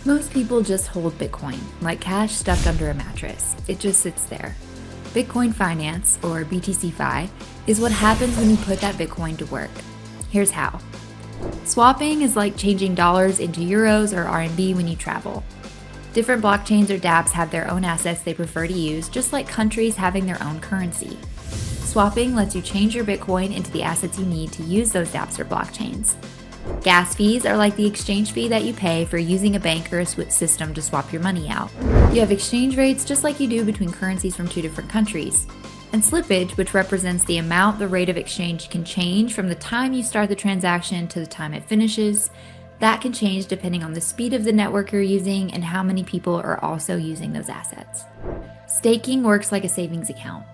Most people just hold Bitcoin, like cash stuffed under a mattress. It just sits there. Bitcoin finance, or BTCFi, is what happens when you put that Bitcoin to work. Here's how. Swapping is like changing dollars into euros or RMB when you travel. Different blockchains or dapps have their own assets they prefer to use, just like countries having their own currency. Swapping lets you change your Bitcoin into the assets you need to use those dapps or blockchains. Gas fees are like the exchange fee that you pay for using a bank or a system to swap your money out. You have exchange rates just like you do between currencies from two different countries. And slippage, which represents the amount the rate of exchange can change from the time you start the transaction to the time it finishes, that can change depending on the speed of the network you're using and how many people are also using those assets. Staking works like a savings account.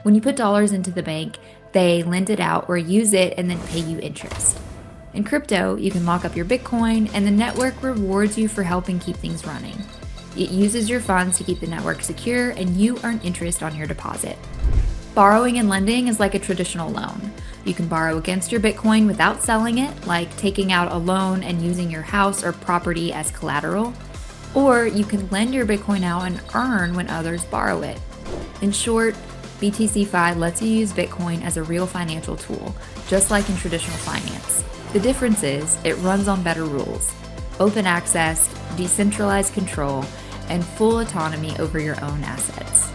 When you put dollars into the bank, they lend it out or use it and then pay you interest. In crypto, you can lock up your Bitcoin and the network rewards you for helping keep things running. It uses your funds to keep the network secure and you earn interest on your deposit. Borrowing and lending is like a traditional loan. You can borrow against your Bitcoin without selling it, like taking out a loan and using your house or property as collateral. Or you can lend your Bitcoin out and earn when others borrow it. In short, BTCFi lets you use Bitcoin as a real financial tool, just like in traditional finance. The difference is it runs on better rules, open access, decentralized control, and full autonomy over your own assets.